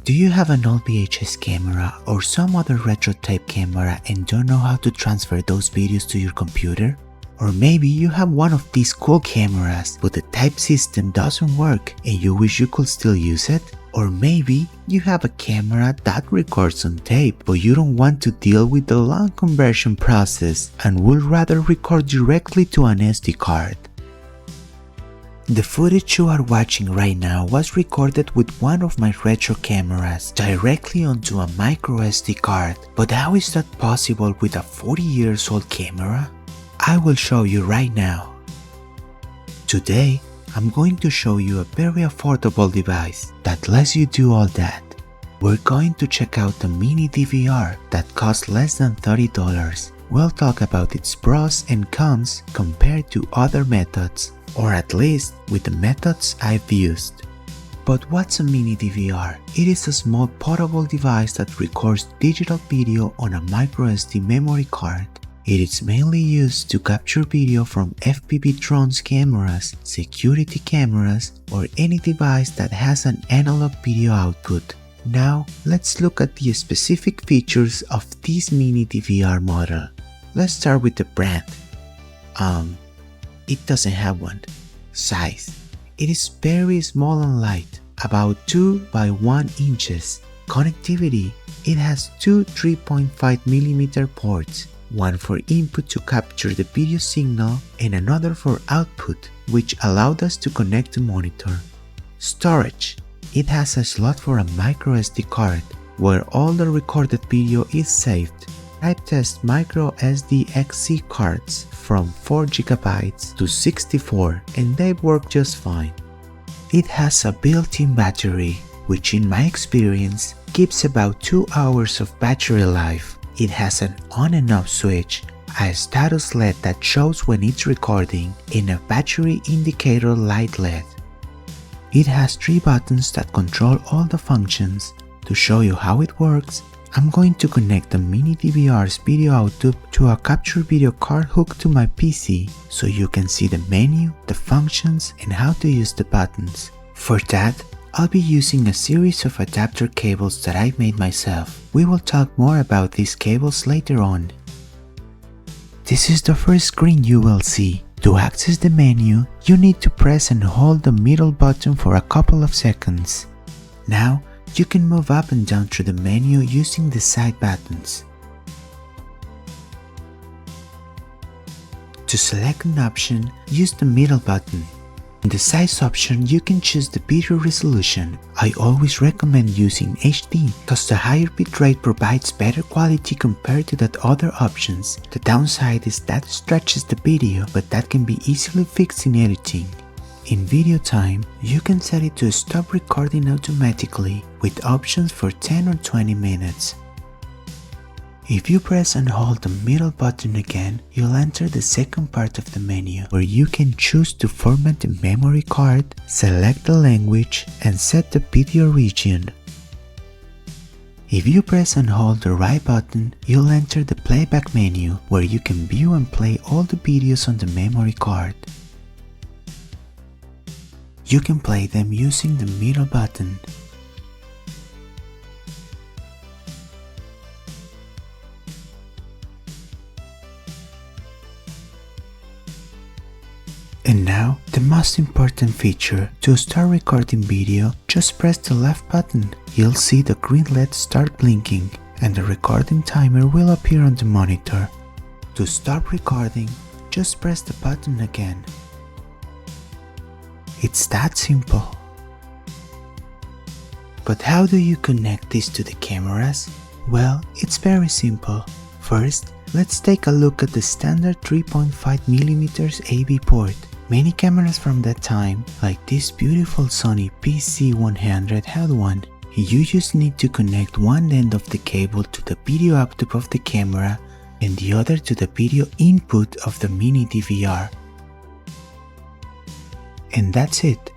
Do you have an old VHS camera or some other retro type camera and don't know how to transfer those videos to your computer? Or maybe you have one of these cool cameras but the type system doesn't work and you wish you could still use it? Or maybe you have a camera that records on tape but you don't want to deal with the long conversion process and would rather record directly to an SD card. The footage you are watching right now was recorded with one of my retro cameras directly onto a micro SD card, but how is that possible with a 40 years old camera? I will show you right now. Today, I'm going to show you a very affordable device that lets you do all that. We're going to check out the mini DVR that costs less than $30. We'll talk about its pros and cons compared to other methods, or at least with the methods I've used. But what's a mini DVR? It is a small portable device that records digital video on a microSD memory card. It is mainly used to capture video from FPV drones cameras, security cameras, or any device that has an analog video output. Now, let's look at the specific features of this mini DVR model. Let's start with the brand. It doesn't have one. Size. It is very small and light, about 2 by 1 inches. Connectivity. It has two 3.5mm ports, one for input to capture the video signal and another for output, which allowed us to connect the monitor. Storage. It has a slot for a micro SD card, where all the recorded video is saved. Type test micro SD XC cards from 4GB to 64 and they work just fine. It has a built-in battery, which in my experience gives about 2 hours of battery life. It has an on and off switch, a status LED that shows when it's recording, and a battery indicator light LED. It has 3 buttons that control all the functions. To show you how it works, I'm going to connect the mini DVR's video output to a capture video card hooked to my PC so you can see the menu, the functions, and how to use the buttons. For that, I'll be using a series of adapter cables that I've made myself. We will talk more about these cables later on. This is the first screen you will see. To access the menu, you need to press and hold the middle button for a couple of seconds. Now, you can move up and down through the menu using the side buttons. To select an option, use the middle button. In the size option, you can choose the video resolution. I always recommend using HD because the higher bitrate provides better quality compared to the other options. The downside is that it stretches the video, but that can be easily fixed in editing. In video time, you can set it to stop recording automatically with options for 10 or 20 minutes. If you press and hold the middle button again, you'll enter the second part of the menu where you can choose to format the memory card, select the language, and set the video region. If you press and hold the right button, you'll enter the playback menu where you can view and play all the videos on the memory card. You can play them using the middle button. And now, the most important feature. To start recording video, just press the left button. You'll see the green LED start blinking and the recording timer will appear on the monitor. To stop recording, just press the button again. It's that simple. But how do you connect this to the cameras? Well, it's very simple. First, let's take a look at the standard 3.5mm AV port. Many cameras from that time, like this beautiful Sony PC100 had one. You just need to connect one end of the cable to the video output of the camera and the other to the video input of the mini DVR. And that's it.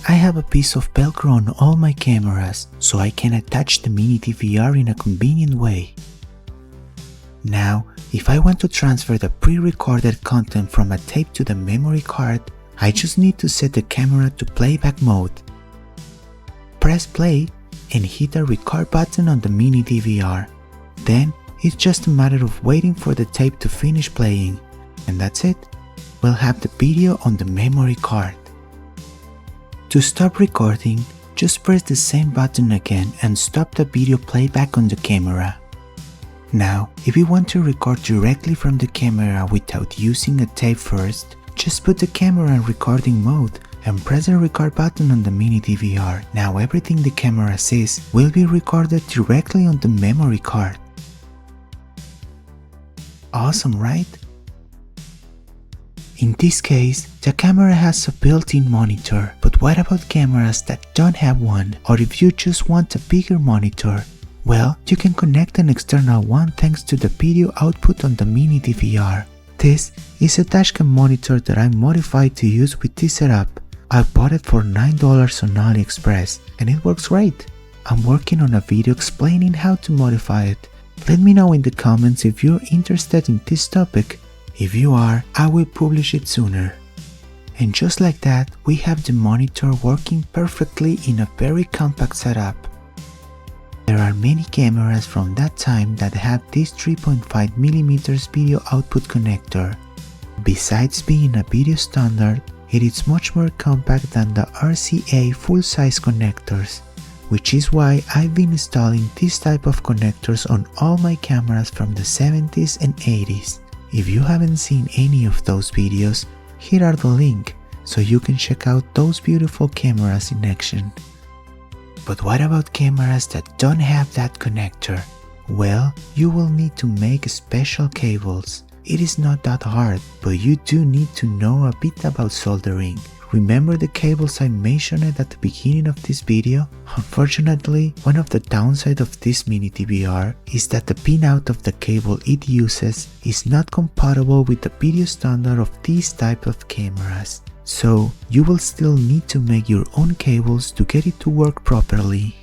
I have a piece of Velcro on all my cameras, so I can attach the mini DVR in a convenient way. Now, if I want to transfer the pre-recorded content from a tape to the memory card, I just need to set the camera to playback mode. Press play and hit the record button on the mini DVR. Then it's just a matter of waiting for the tape to finish playing, and that's it. We'll have the video on the memory card. To stop recording, just press the same button again and stop the video playback on the camera. Now, if you want to record directly from the camera without using a tape first, just put the camera in recording mode and press the record button on the mini DVR. Now everything the camera says will be recorded directly on the memory card. Awesome, right? In this case, the camera has a built-in monitor, but what about cameras that don't have one, or if you just want a bigger monitor? Well, you can connect an external one thanks to the video output on the mini DVR. This is a dashcam monitor that I modified to use with this setup. I bought it for $9 on AliExpress and it works great. I'm working on a video explaining how to modify it. Let me know in the comments if you're interested in this topic. If you are, I will publish it sooner. And just like that, we have the monitor working perfectly in a very compact setup. There are many cameras from that time that have this 3.5mm video output connector. Besides being a video standard, it is much more compact than the RCA full-size connectors, which is why I've been installing this type of connectors on all my cameras from the 70s and 80s. If you haven't seen any of those videos, here are the link so you can check out those beautiful cameras in action. But what about cameras that don't have that connector? Well, you will need to make special cables. It is not that hard, but you do need to know a bit about soldering. Remember the cables I mentioned at the beginning of this video? Unfortunately, one of the downsides of this mini DVR is that the pinout of the cable it uses is not compatible with the video standard of these type of cameras. So you will still need to make your own cables to get it to work properly.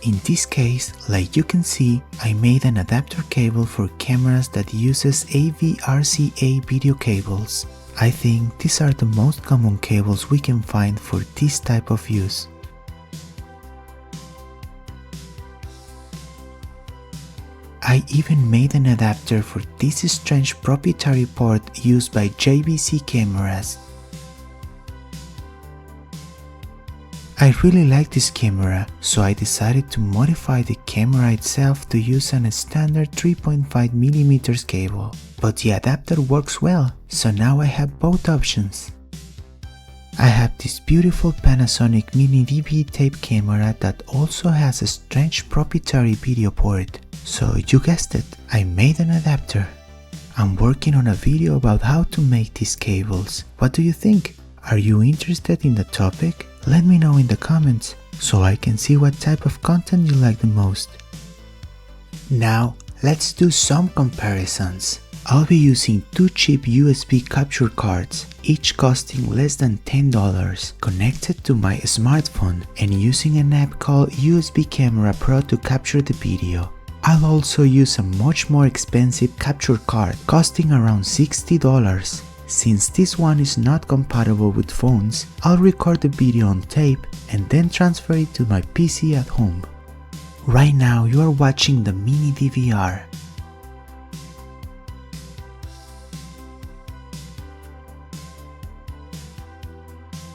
In this case, like you can see, I made an adapter cable for cameras that uses AV-RCA video cables. I think these are the most common cables we can find for this type of use. I even made an adapter for this strange proprietary port used by JVC cameras. I really like this camera, so I decided to modify the camera itself to use a standard 3.5mm cable. But the adapter works well, so now I have both options. I have this beautiful Panasonic mini DV tape camera that also has a strange proprietary video port. So you guessed it, I made an adapter. I'm working on a video about how to make these cables. What do you think? Are you interested in the topic? Let me know in the comments so I can see what type of content you like the most. Now, let's do some comparisons. I'll be using two cheap USB capture cards, each costing less than $10, connected to my smartphone and using an app called USB Camera Pro to capture the video. I'll also use a much more expensive capture card costing around $60. Since this one is not compatible with phones, I'll record the video on tape and then transfer it to my PC at home. Right now you are watching the mini DVR.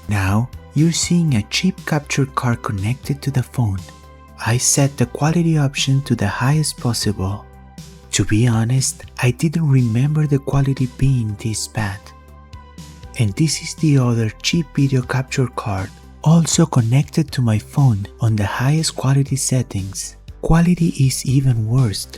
Now you're seeing a cheap capture card connected to the phone. I set the quality option to the highest possible. To be honest, I didn't remember the quality being this bad. And this is the other cheap video capture card, also connected to my phone on the highest quality settings. Quality is even worse.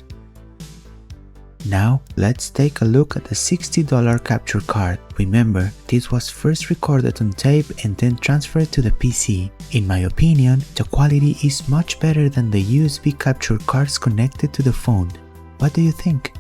Now let's take a look at the $60 capture card. Remember, this was first recorded on tape and then transferred to the PC. In my opinion, the quality is much better than the USB capture cards connected to the phone. What do you think?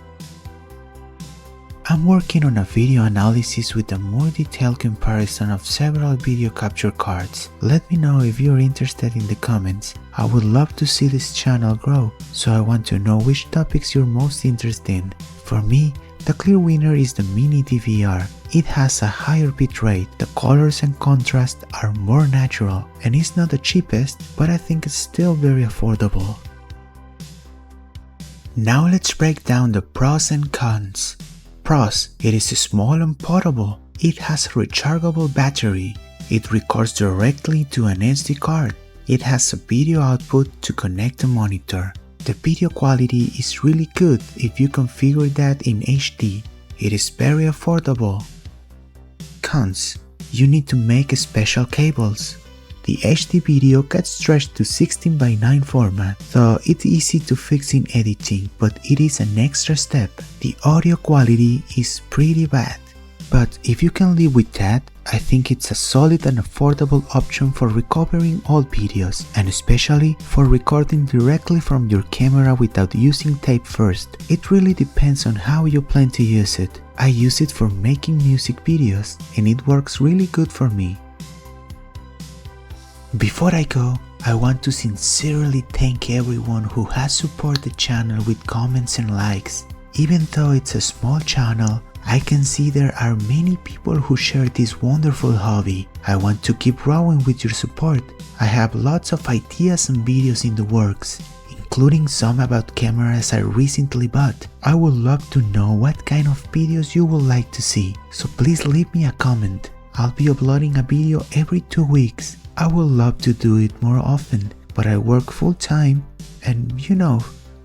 I'm working on a video analysis with a more detailed comparison of several video capture cards. Let me know if you're interested in the comments. I would love to see this channel grow, so I want to know which topics you're most interested in. For me, the clear winner is the mini DVR. It has a higher bitrate, the colors and contrast are more natural, and it's not the cheapest, but I think it's still very affordable. Now let's break down the pros and cons. Pros: it is small and portable. It has a rechargeable battery. It records directly to an SD card. It has a video output to connect the monitor. The video quality is really good if you configure that in HD. It is very affordable. Cons: you need to make special cables. The HD video gets stretched to 16:9 format, so it's easy to fix in editing, but it is an extra step. The audio quality is pretty bad. But if you can live with that, I think it's a solid and affordable option for recovering old videos, and especially for recording directly from your camera without using tape first. It really depends on how you plan to use it. I use it for making music videos, and it works really good for me. Before I go, I want to sincerely thank everyone who has supported the channel with comments and likes. Even though it's a small channel, I can see there are many people who share this wonderful hobby. I want to keep growing with your support. I have lots of ideas and videos in the works, including some about cameras I recently bought. I would love to know what kind of videos you would like to see, so please leave me a comment. I'll be uploading a video every 2 weeks. I would love to do it more often, but I work full time and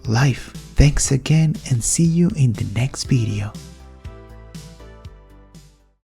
life. Thanks again and see you in the next video.